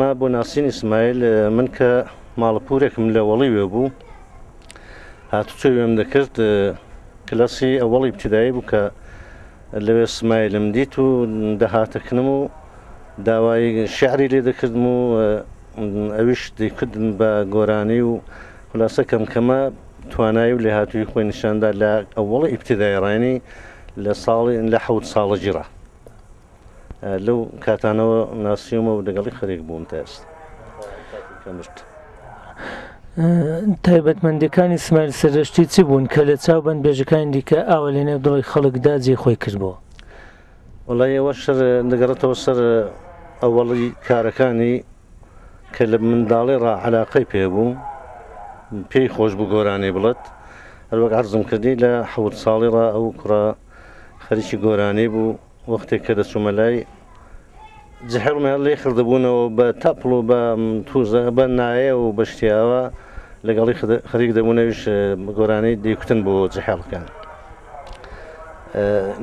ما بۆ ناسین ئیسمایل من کە ماڵپورێکم لە وەڵی وێ بوو هاتوچە وێم دەکرد کلاسی ئەوەڵی ابتیدایی بوو کە لەوێ سمایلم دیت و دەهاتەکنم و داوای شعری لێ دەکردم و ئەویش دەیکردم بە گۆرانی و خولاسە کەمکەمە توانایی و لێ هاتووی خۆی نیشاندا لە ئەوەڵی ابتیدایی ڕاینی لە 7 ساڵە جیرا لەو کاتانەوە ناسیومە و لەگەڵی خەریک بووم تا ئێستا تایبەتمەندیەکانی سمایل سەردەشتی چی بوون کە لە چاوبەند بێژەکانی دیکە ئاوا لە نێو دڵی خەڵکدا جێ خۆی کردبووە؟ وەڵای ئێوە شەر دەگەڕێتەوە سەر ئەوەڵی کارەکانی کە لە منداڵیڕا عەلاقەی پێبوو پێی خۆش بوو گۆرانی بڵێت هەروەک عەرزم کردی لە 7 ساڵیڕا ئەو کوڕە خەریکی گۆرانی بوو وەختێک کە دەچوومە لای جەحێڵمیان لێ خردەبوونەوە بە تەپڵ و بە تووزە بە نایە و بە شتیاوە لەگەڵی خەریک دەبوونەویش گۆرانەی دەیکوتن بۆ جەحێڵەکان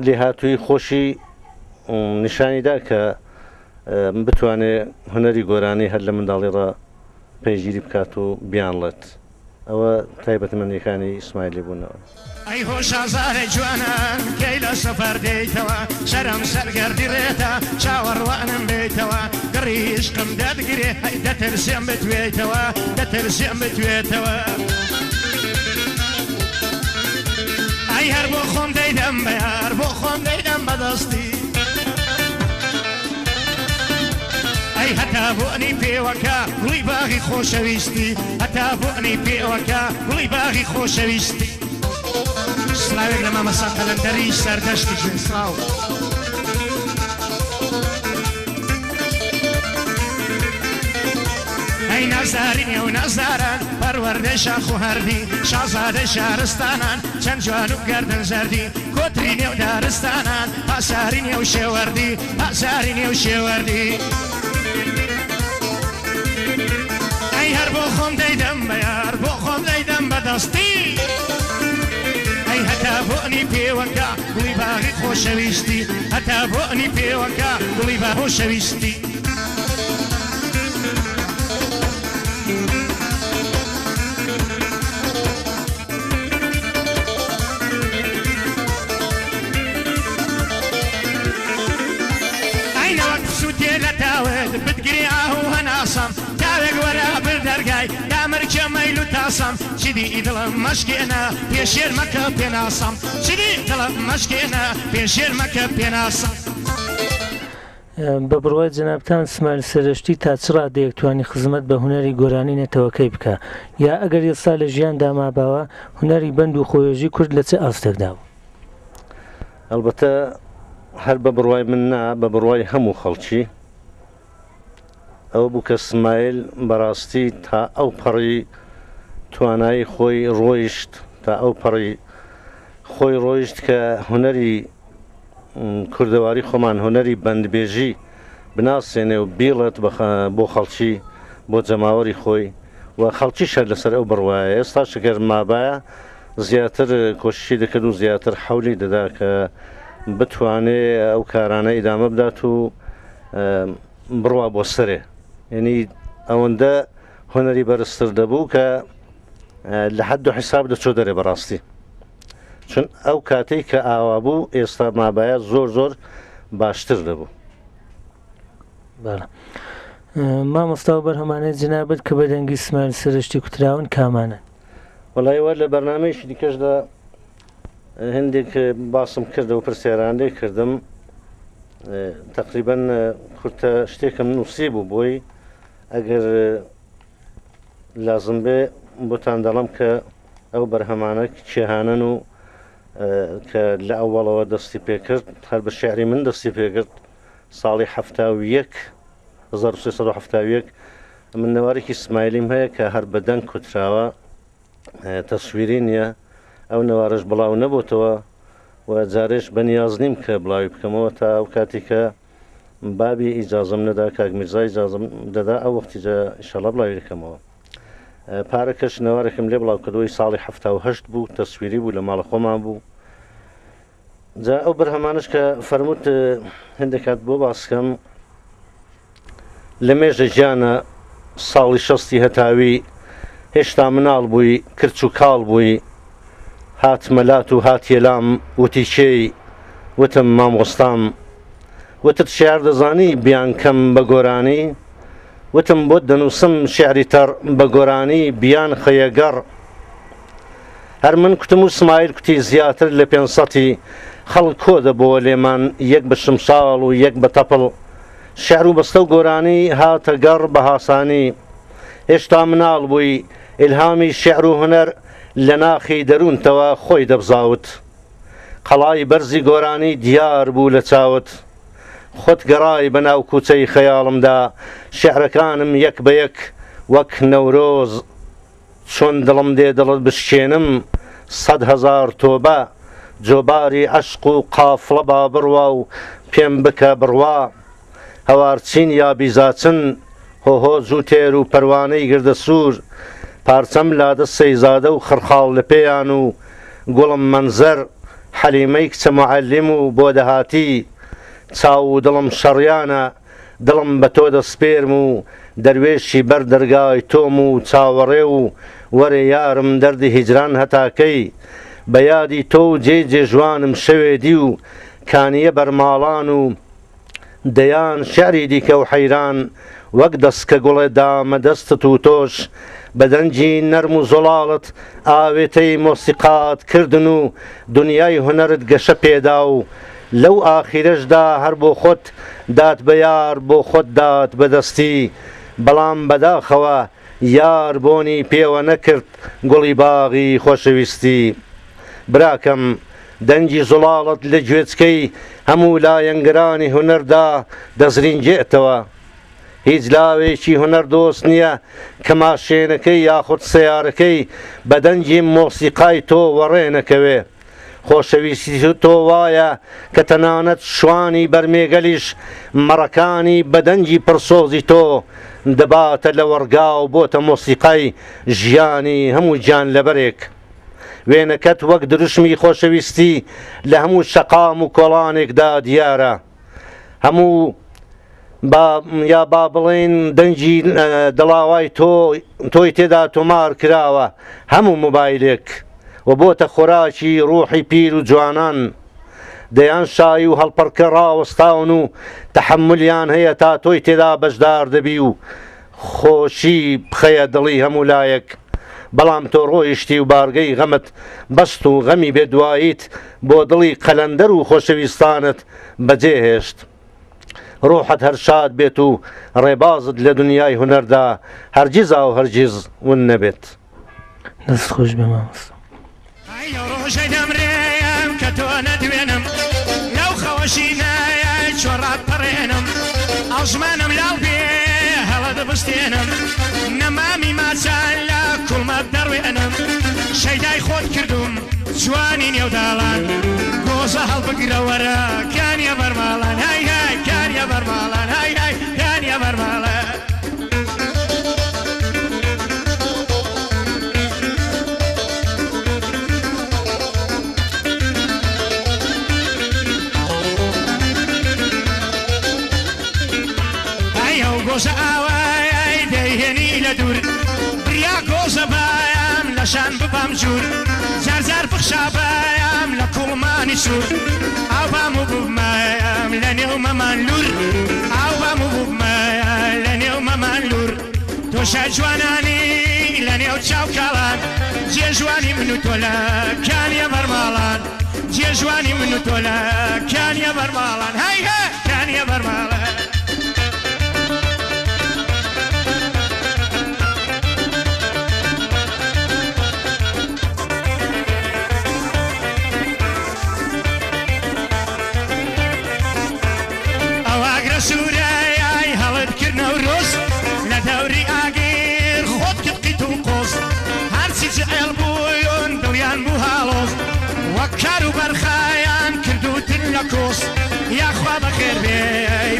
لێ هاتووی خۆشی نیشانیدا کە بتوانێت هونەری گۆرانی هەر لە منداڵیڕا پەیگیری بکات و بیانڵێت ئەوە تایبەتمەندیەکانی ئیسمایلی بوونەوە. ئەی هۆشازارە جوانان کەی لە سەفەر دێیتەوە شەرم سەرگەردی ڕێتە چاوەڕوانم بێتەوە گڕی عشقم دەدگرێ ئەی دەترسێم بتوێتەوە دەترسێم بتوێتەوە ئەی هەر بۆ خۆم دەیدەم بەیار بۆ خۆم دەیدەم بەدەستی ئەی هەتا بۆنی پێوەکە گوڵی باغی خۆشەویستی هەتا بۆنی پێوەکە گوڵی باغی خۆشەویستی سلاوێک لە مامەسا قەلەندەری سەردەشتی سلااو ئەی نازدارینێ و نازداران پەروەردەی شاخ و هەردی شازادەی شارستانان چەند جوان و گەردن زەردی کۆترینێ و دارستانان پاسارینێ و شێوەردی پاسارینێ و شێوەردی ئەی هەر بۆ خۆم دەیدەم بەیار بۆ خۆم دەیدەم بەدەستی ئەی هەتا بۆنی پێوەکە گوڵی باغی خۆشەویستی هەتا بۆنی پێوەکە گوڵی با خۆشەویستی ئەینەوەک سووتێ لە تاوێت بتگری ئاهو هەناسەم تاوێک وەرە بر دەرگای دامرکە مەیل و تاسەم چیدی دڵم مەشکێنە پێشێر مەکە پێناسەم چیدی دڵم مەشکێنە پێشێر مەکە پێناسەم. بە بڕوای جەنابتان سمایل سەردەشتی تا چ ڕادەیەکتوانی خزمەت بە هونەری گۆرانی نەتەوەکەی بکە یا ئەگەر ئێستا لە ژیاندا ماباوە هونەری بەند و خۆیێژی کورد لە چه ئاستێکدا بوو؟ ئەلبەتە هەر بە بڕوای من نا بە بڕوای هەموو خەڵکی ئەوە بوو کە سمایل بەڕاستی تا ئەو پەڕی توانایی خۆی ڕۆیشت تا ئەو پەڕی خۆی ڕۆیشت کە هونەری کوردەواری خۆمان هونەری بەندبێژی بناسێنێ و بیڵێت بۆ خەڵکی بۆ جەماوەری خۆی و خەڵکی شەر لەسەر ئەو بڕوایە ئێستا شەگەر مابایە زیاتر کۆششی دەکرد و زیاتر حەولی دەدا کە بتوانێت ئەو کارانە ئیدامە بدات و بڕوا بۆ سەرێ یعنی ئەوەندە هونەری بەرزتر دەبوو کە لە حەد و حیساب دەچۆ دەرێ بەڕاستی چون ئەو کاتەی کە ئاوا بوو ئێستا مابایە زۆر زۆر باشتر دەبوو. مامۆستا و بەرهەمانەی جەنابەت کە بە دەنگی سمایل سەردەشتی کوتراون کامانن؟ وەڵای وە لە بەرنامەیەکی دیکەشدا هەندێک باسم کردەوە پرسیاران لێ کردم تقریبەن کورتە شتێکم نووسی بوو بۆی ئەگەر لازم بێ بۆتان دەڵم کە ئەو بەرهەمانە کێهانن و کە لە ئەوڵەوە دەستی پێکرد هەر بە شعری من دەستی پێکرد ساڵی 1970 من نەوارێکی سمایلیم هەیە کە هەر بە دەنگ کوتراوە تەسویری نییە ئەو نەوارەش بڵاو نەبووتەوە و جارێش بەنیاز نیم کە بڵاوی بکەمەوە تا ئەو کاتی کە بابی ئیجازم نەدا کاک میرزا ئیجازم دەدا ئەو وەختیجا ئینشەڵا بڵاوی دەکەمەوە. پارەکەش نەوارێکم لێ بڵاو کردەوەی ساڵی 1970 بوو تەسویری بوو لە ماڵە خۆمان بوو جا ئەو بەرهەمانش کە فەرمووت هەندێک کات بۆ باسکەم لە مێژە ژیانە ساڵی 60 هەتاوی هێشتا مناڵ بووی کرچ و کاڵ بووی هاتمەلات و هاتیێلام وتی کێی وتم مامۆستام وتت شێعر دەزانی بیان کەم بە گۆرانی وتم بۆ دەنووسم شێعری تەڕ بە گۆرانی بیان خەیەگەڕ هەر من کوتم و سمایل کوتی زیاتر لە 500 خەڵک کۆ دەبەوە لێمان یەک بە شمساڵ و یەک بە تەپڵ شێعر و بەستە و گۆرانی هاتە گەڕ بە هاسانی هێشتا مناڵ بووی ئیلهامی شێعر و هونەر لە ناخی دەروونتەوە خۆی دەبزاوت قەڵای بەرزی گۆرانی دیار بوو لە چاوت خۆت گەڕای بەناو کوچەی خەیاڵمدا شێعرەکانم یەک بە یەک وەک نەورۆز چۆن دڵم دێ دڵت بشکێنم 100,000 تۆبە جۆباری عەشق و قافڵە با بڕوا و پێم بکە بڕوا هەوارچین یا بیزاچن هۆهۆ جووتێر و پەروانەی گردە سوور پارچەم لادە سەیزادە و خڕخاڵ لە پێیان و گوڵم مەنزەر حەلیمەی کچە معەلیم و بۆ دەهاتی چاو و دڵم شەڕیانە دڵم بە تۆ دەسپێرم و دەروێشی بەر دەرگای تۆم و چاوەڕێ و وەرێ یارم دەردی هیجران هەتاکەی بە یادی تۆ و جێ جوانم شەوێدی و کانیە بەرماڵان و دەیان شعری دیکە و حەیران وەک دەستکە گوڵێ دامە دەستت و تۆش بە دەنجی نەرم و زۆڵاڵت ئاوێتەی مۆسیقات کردن و دنیای هونەرت گەشە پێدا و لەو ئاخیرەشدا هەر بۆ خۆت دات بە یار بۆ خۆت دات بەدەستی بەڵام بەداخەوە یار بۆنی پێوە نەکرد گوڵی باغی خۆشەویستی براکەم دەنجی زوڵاڵت لە گوێچکەی هەموو لایەنگرانی هونەردا دەزرینجێتەوە هیچ لاوێکی هونەر دۆست نییە کە ماشێنەکەی یاخود سەیارەکەی بە دەنجی مۆسیقای تۆ وەڕێنەکەوێ خۆشەویستی تۆ وایە کە تەنانەت شوانی بەرمێگەلیش مەڕەکانی بە دەنجی پرسۆزی تۆ دەباتە لە وەرگا و بۆتە مۆسیقای ژیانی هەموو گیان لەبەرێک وێنەکەت وەک دروشمی خۆشەویستی لە هەموو شەقام و کۆڵانێکدا دیارە هەموو یا با بڵێن دەنجی دڵاوای تۆی تێدا تۆمار کراوە هەموو مۆبایلێک و بۆتە خۆراکی ڕوحی پیر و جوانان دەیان شایی و هەڵپەرکە ڕاوەستاون و تەحملیان هەیە تا تۆی تێدا بەشدار دەبی و خۆشی بخەیە دڵی هەموو لایەک بەڵام تۆ ڕۆیشتی و بارگەی غەمت بەست و غەمی بێدواییت بۆ دڵی قەلەندەر و خۆشەویستانت بەجێهێشت ڕۆحت هەر شاد بێت و ڕێبازت لە دنیای هونەردا هەرگیز و هەرگیز ون نەبێت دەست خۆش بێ مامۆستا ڕۆژەی دەمرێم کە تۆ نەدوێنم لەو خەوەشی نایە چۆڕات پەڕێنم ئەڵژمانم لاو بێ هەڵە دەبستێنم نەمامی ماچان لە کوڵمەت دەڕوێنم شەیدای خۆت کردوم جوانی نێوداڵان گۆزە هەڵبگرە وەرە کانیە بەرماڵان های های کانیە بەرماڵان های های کانیە بەرماڵان گۆزە ئاوای دەیهێنی لە دوور بریا گۆزە بایم لەشان ببام جوور جارجار بخشابایم لە کوڵمانی سوور ئاو بام و بوومایم لە نێو مەمان لور ئاو بام و بوومایم لە نێو مەمان لور تۆشە جوانانی لە نێو چاو کاڵان جێ جوانی من و تۆ لە کانیە بەرماڵان جێ جوانی من و تۆ لە کانیە بەرماڵان های های کانیە بەرماڵان سوورای هەڵت کردنە و ڕۆز لە دەوری ئاگیر خۆت کردیت و قۆز هەرچی جعێڵ بوویون دڵیان بوو هاڵۆز وەک کار و بەرخایان کردوتن لە کۆس یاخوا بەخێر بێ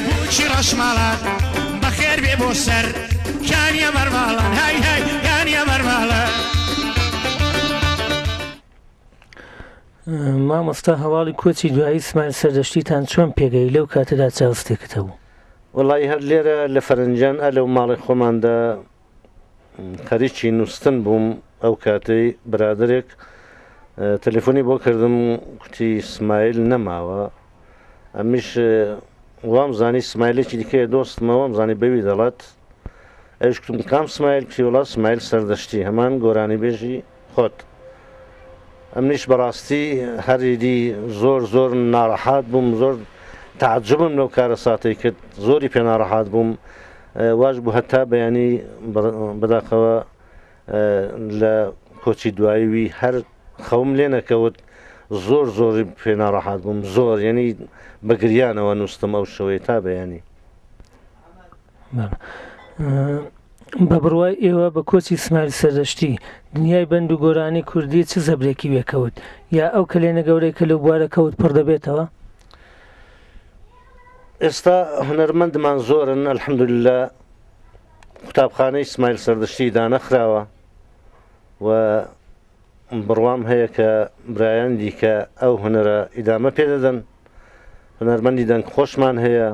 بووکی ڕەشماڵان بەخێر بێ بۆ سەر کانیە بەرماڵان های های کانیە بەرماڵان مامۆستا هەواڵی کۆچی دوایی سمایل سەردەشتیتان چۆن پێگەی لەو کاتەدا چاوستێکتە بوو وڵی هەر لێرە لە فەرنجان ئەلەو ماڵی خۆماندا خەریکی نووسن بووم ئەو کاتەی برادرێک تەلێفۆنی بۆ کردم کوتی سمایل نەماوە ئەمیش وام زانی سمایلێکی دیکەیە دۆستمە وام زانی بەوی دەڵێت ئەوش کوتم کام سمایل کوتی وڵا سمایل سەردەشتی هەمان گۆرانی بێژی خۆت ئەمنیش بەڕاستی هەریدی زۆر ناڕەحات بووم زۆر تعجبم لەو کارە ساتەی کرد زۆری پێ ناڕەحات بووم واش بوو هەتا بەیانی بەداخەوە لە کۆچی دواییوی هەر خەوم لێ نەکەوت زۆری پێ ناڕەحات بووم زۆر یعنی بەگریانەوە نووسم ئەو شەوەی تا بەیانی بە بڕوای ئێوە بە کۆچی سمایل سەردەشتی دنیای بەند و گۆرانی کوردی چ زەبرێکی وێکەوت یا ئەو کلێنە گەورەی کە لەو بوارە کەوت پڕ دەبێتەوە؟ ئێستا هونەرمەندمان زۆرن ئەلحەمدولillah قوتابخانەی سمایل سەردەشتی دانەخراوە و بڕوام هەیە کە برایان دیکە ئەو هونەرە ئیدامە پێدەدەن هونەرمەندی دەنگ خۆشمان هەیە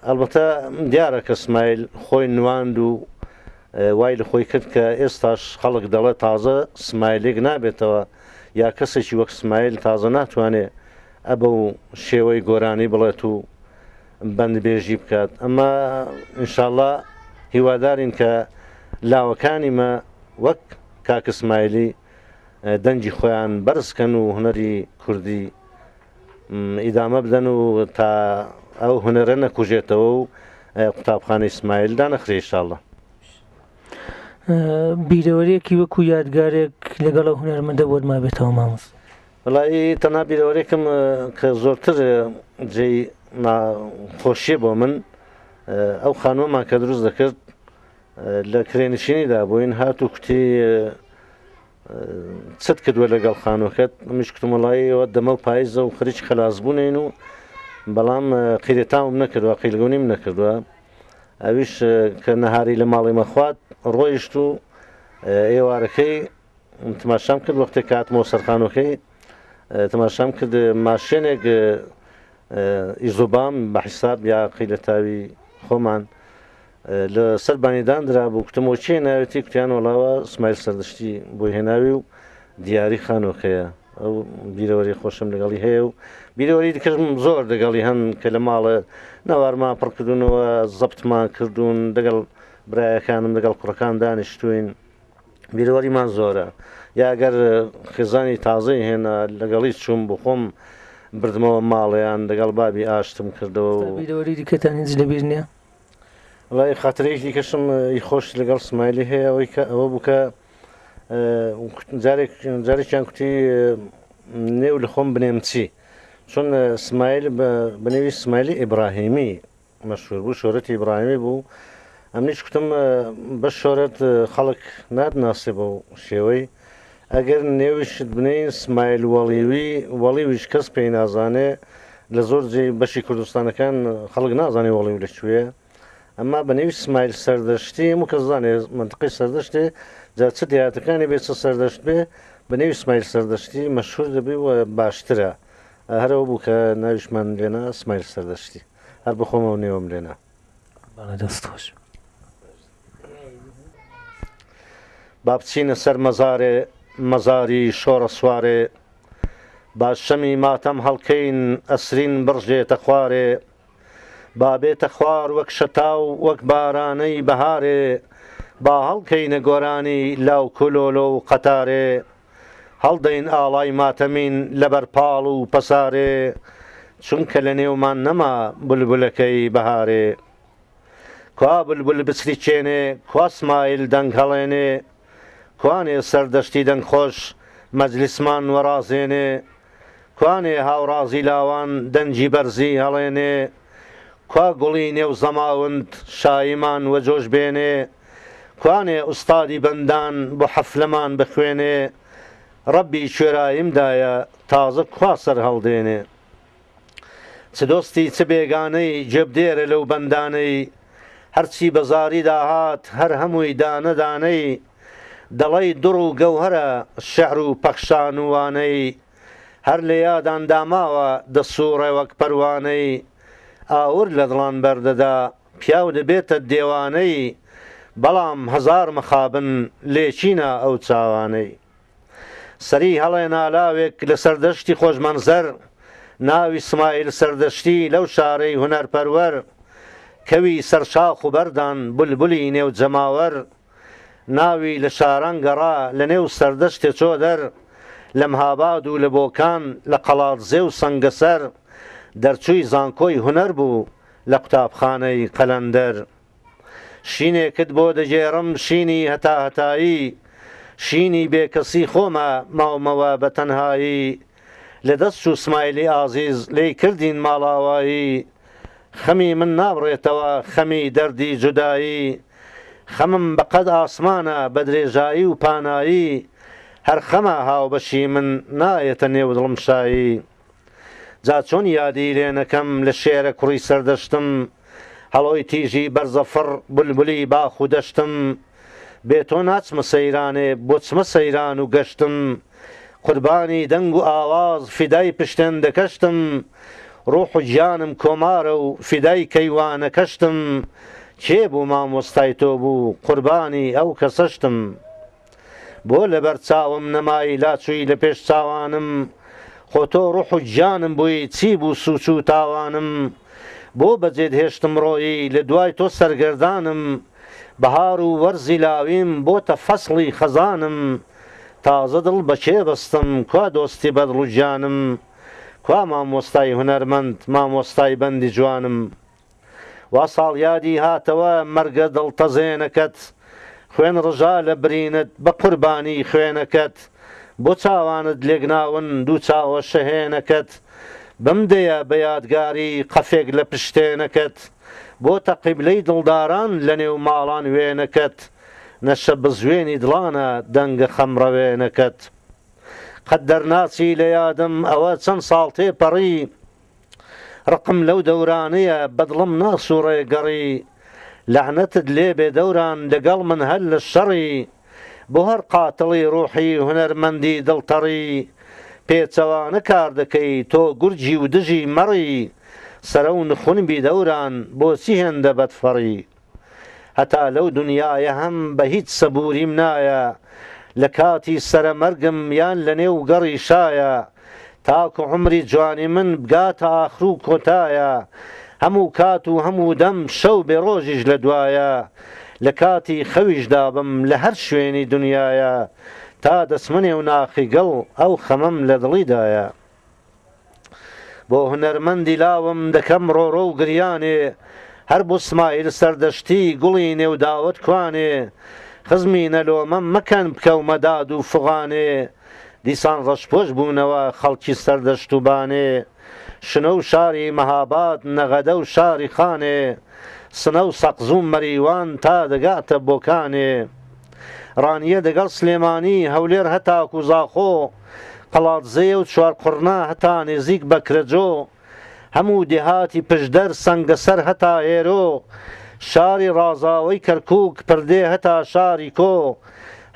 ئەلبەتە دیارە کە سمایل خۆی نواند و وای لە خۆی کرد کە ئێستاش خەڵک دەڵێ تازە سمایلێک نابێتەوە یا کەسێکی وەک سمایل تازە ناتوانێت ئەبە و شێوەی گۆرانی بڵێت و بەندبێژی بکات ئەمە ئینشاءالله هیوادارین کە لاوەکانیمە وەک کاک سمایلی دەنجی خۆیان بەرزکەن و هونەری کوردی ئیدامە بدەن و تا ئەو هونەرە نەکوژێتەوە و قوتابخانەی سمایل دانەخرێ ئینشاءالله. بیرەوەرێکی وەکو یادگارێک لەگەڵ ئەو هونەرمەندە بۆت ما بێتەوە مامۆستا؟ وڵی تەنها بیرەوەرێکم کە زۆرتر جێی خۆشیە بۆ من ئەو خانووەمان کە دروست دەکرد لە کرێنشینیدا بووین هاتوو کوتی چت کردووە لەگەڵ خانووەکەت منیش کوتم وڵایەوە دەمە و پاییزە و خەریکی خەلاس بوونین و بەڵام قیرێتاوم نەکردووە قیلگەونیم نەکردووە ئەویش کە نەهاری لە ماڵی مەخوات ڕۆیشت و ئێوارەکەی تماشام کرد وەختێک کاتمەوە سەرخانوەکەی تماشام کرد ماشێنێک ئیزوبام بە حیساب یا قیلەتاوی خۆمان لە سەر بانیدان درابوو کوتمەوە چی ناوێتی کوتیان وڵاوە سمایل سەردەشتی بۆی هێناوی و دیاری خانووەکەیە ئەو بیرەوەری خۆشم لەگەڵی هەیە و بیرەوەری دیکەم زۆر دەگەڵی هەن کە لە ماڵە ناوارمان پڕکردوونەوە زەبتمان کردوون دەگەڵ برایەکانم لەگەڵ کوڕەکان دانیشتوین بیرەوەریمان زۆرە یاگەر خێزانی تازەی هێنا لەگەڵی چوون بۆ خۆم بردمەوە ماڵیان لەگەڵ بابی ئاشتم کردەوە و بیرەوەری دیکەتان هیچ لەبیر نییە؟ وڵی خاترەیەکی دیکەشم خۆش لەگەڵ سمایلی هەیە ئەوەی کە ئەوە بووکە جارێکیان کوتی نێو لە خۆم بنێم چی چۆن سمایل بنێوی سمایلی ئیبراهیمی مەشهور بوو شۆرەتی ئیبراهیمی بوو ئەمنیش کوتم بە شۆرەت خەڵک ناتناسێ بە شێوەی ئەگەر نێویشت بنین سمایل وەڵیویش کەس پێی نازانێ لە زۆر جێ بەشی کوردستانەکان خەڵک نازانێ وەڵی لەکوێیە ئەمما بەنێوی سمایل سەردەشتی هەموو کەس زانێ منتقی سەردەشتێ جا چ دیاتەکانی بێت چ سەردەشت بێ بەنێوی سمایل سەردەشتی مەشهور دەبێ و باشترە هەرەوە بوو کە ناویشمان لێنا سمایل سەردەشتی هەر بخۆمەوە نێوم لێنا دەست خۆش با بچینە سەر مەزاری شۆڕە سوارێ با شەمی ماتەم هەڵکەین ئەسرین بڕژێتە خوارێ با بێتە خوار وەک شەتاو وەک بارانەی بەهارێ با هەڵکەینە گۆرانی لاو کولۆلۆ و قەتارێ هەڵدەین ئاڵای ماتەمین لەبەر پاڵ و پەسارێ چونکە لە نێومان نەما بولبولەکەی بەهارێ کوا بولبول بچری چێنێ کوا سمایل دەنگ هەڵێنێ کوانێ سەردەشتی دەنگ خۆش مەجلیسمان وەڕازێنێ کوانێ هاوڕازی لاوان دەنجی بەرزی هەڵێنێ کوا گوڵی نێو زەماوند شایمان وەجۆش بێنێ کوانێ ئوستادی بەندان بۆ حەفلەمان بخوێنێ ڕەبی کوێراییمدایە تازە کوا سەر هەڵدێنێ چ دۆستی چ بێگانەی جێبدێرە لەو بەندانەی هەرچی بەزاری داهات هەر هەمووی دانەدانەی دەڵی دوڕ و گەوهرە شەعر و پەخشان و وانەی هەر لە یادان داماوە دەسوڕێ وەک پەروانەی ئاور لە دڵان بەردەدا پیاو دەبێتە دێوانەی بەڵام هەزار مەخابن لێچینە ئەو چاوانەی سەری هەڵێ نالاوێک لە سەردەشتی خۆشمەنزەر ناوی سمایل سەردەشتی لەو شارەی هونەرپەروەر کەوی سەرشاخ و بەردان بولبولی نێو جەماوەر ناوی لە شاران گەڕا لە نێو سەردەشتێ چۆ دەر لە مهاباد و لە بۆکان لە قەڵاتزێ و سەنگەسەر دەرچووی زانکۆی هونەر بوو لە قوتابخانەی قەلەندەر شینێکت بۆ دەجێڕم شینی هەتا هەتایی شینی بێکەسی خۆمە ماومەوە بە تەنهایی لە دەست و سمایلی ئازیز لێی کردین ماڵاوایی خەمی من نابڕێتەوە خەمی دەردی جودایی خەمم بەقەد ئاسمانە بە درێژایی و پانایی هەر خەمە هاوبەشی من نایەتە نێو دڵمشایی جا چۆن یادی لێ نەکەم لە شێرە کوڕی سەردەشتم هەڵۆی تیژی بەرزەفڕ بولبولی باخ و دەشتم بێ تۆ ناچمە سەیرانێ بۆ چمە سەیران و گەشتم قوربانی دەنگ و ئاواز فیدای پشتێن دەکەشتم ڕۆح و گیانم کۆمارە و فیدای کەیوانەکەشتم کێ بوو مامۆستای تۆ بوو قوربانی ئەو کەسەشتم بۆ لەبەر چاوم نەمایی لاچووی لە پێش چاوانم خۆ تۆ ڕۆح و گیانم بووی چی بوو سوچ و تاوانم بۆ بەجێت هێشتم ڕۆیی لە دوای تۆ سەرگەردانم بەهار و وەرزی لاویم بۆتە فەسڵی خەزانم تازە دڵ بەکێ بەستم کوا دۆستی بەدڵ و گیانم کوا مامۆستای هونەرمەند مامۆستای بەندی جوانم وا ساڵ یادی هاتەوە مەرگە دڵتەزێنەکەت خوێن ڕژا لە برینت بە قوربانی خوێنەکەت بۆ چاوانت لێگناون دوو چاوە شەهێنەکەت بمدەیە بە یادگاری قەفێک لە پشتێنەکەت بۆتە قیبلەی دڵداران لە نێو ماڵان وێنەکەت نەشە بزوێنی دڵانە دەنگە خەمڕەوێنەکەت قەت دەرناچی لە یادم ئەوە چەند ساڵ تێپەڕی ڕقم لەو دەورانەیە بەدڵم ناسووڕێ گەڕی لەعنەتت لێ بێ دەوران لەگەڵ من هەر لە شەڕی بۆ هەر قاتڵی ڕوحی هونەرمەندی دڵتەڕی پێچەوانە کار دەکەی تۆ گورجی و دژی مەڕی سەرە و نخونبی دەوران بۆچی هێندە بەدفەڕی هەتا لەو دنیاە هەم بە هیچ سەبوریم نایە لە کاتی سەرەمەرگم یان لە نێو گەڕی شایە تاکو عمری جوانی من بگاتە ئاخر و کۆتایە هەموو کات و هەموو دەم شەو بێ ڕۆژیش لە دوایە لە کاتی خەویشدا بم لە هەر شوێنی دنیاە تا دەسمنێ و ناخی گەڵ ئەو خەمەم لە دڵیدایە بۆ هونەرمەندی لاوم دەکەم ڕۆڕۆ و گریانێ هەر بۆ سمایل سەردەشتی گوڵی نێوداوت کوانێ خزمی نەلۆمەم مەکەن بکەومە داد و فغانێ دیسان ڕەشپۆش بوونەوە خەڵکی سەردەشت و بانێ شنە و شاری مەهاباد نەغەدە و شاری خانێ سنە و سەقزوم مەریوان تا دەگاتە بۆکانێ ڕانیە دەگەڵ سلێمانی هەولێر هەتا کوزاخۆ قەڵاتزێ و چوار قڕنا هەتا نێزیک بەکرەجۆ هەموو دێهاتی پشدەر سەنگەسەر هەتا ئێرۆ شاری ڕازاوەی کەرکووک پردێ هەتا شاری کۆ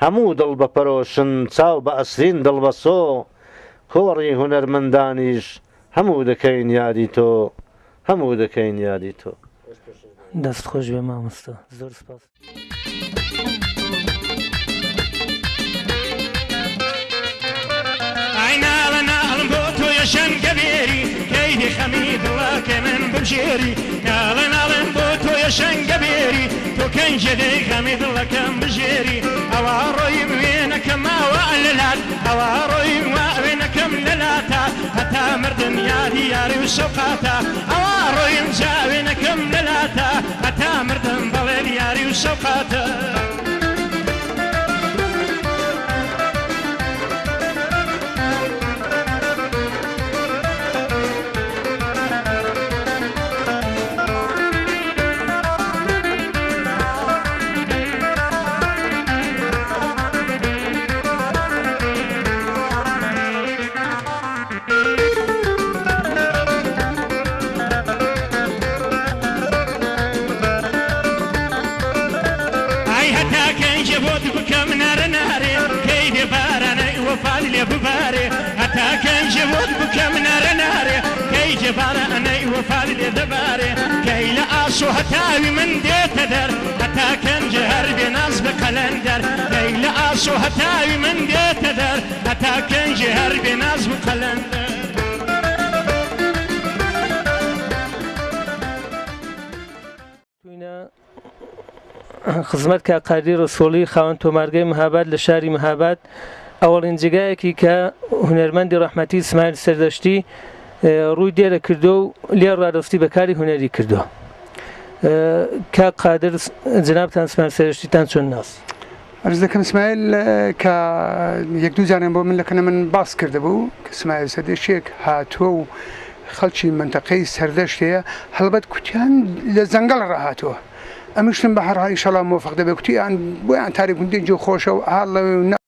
هەموو دڵ بەپەرۆشن چاو بە ئەسرین دڵ بەسۆ کۆڕی هونەرمەندانیش هەموو دەکەین یادی تۆ هەموو دەکەین یادی تۆ دەست خۆش بێ مامۆستا زۆر سپاس شنگەبێری کەیدی خەمی دڵەکە من بژێری ناڵە ناڵم بۆ تۆیە شەنگەبێری تۆ کەنجەدەی خەمی دڵەکەم بژێری ئەوە ڕۆیم وێنەکەم ماوە لەلات ئەوە ڕۆیم وا وێنەکەم لەلاتە هەتا مردم یادی یاری و شەوقاتە ئەوە ڕۆیم جا وێنەکەم لەلاتە هەتا مردم بەڵێن یاری و شەوقاتە وفاد لي بباري حتى كان جبوت بكم نار ناري كي جبار أنا وفاد لي دباري كي لأسو هتاوي من ديت در حتى كان جهر بناس بقلندر كي لأسو هتاوي من ديت در حتى كان جهر بناس بقلندر خزمەت کە قادری ڕسۆڵی خاوەن تۆمارگەی مەهاباد لە شاری مەهاباد ئەوەڵین جێگایەکی کە هونەرمەندی ڕەحمەتی سمایل سەردەشتی ڕووی دێرە کردو و لێ ڕادەستی بەکاری هونەری کردووە. کە قادر جنابتان سمایل سەردەشتیتان چۆن ناس؟ ئەرز دەکەم سمایل کە یەک دوو جارێن بۆ من لەکەنە من باس کردبوو کە سمایل سەردەشتێک هاتووە و خەڵکی منتەقەی سەردەشتەیە هەڵبەت کوتیان لە زەنگەڵ ڕاهاتووە. ئەمشتم بە هەرها ئینشەڵا مۆفەق دەبێ کوتیان بۆیان تاریک گوندێکی خۆشە و هەڵ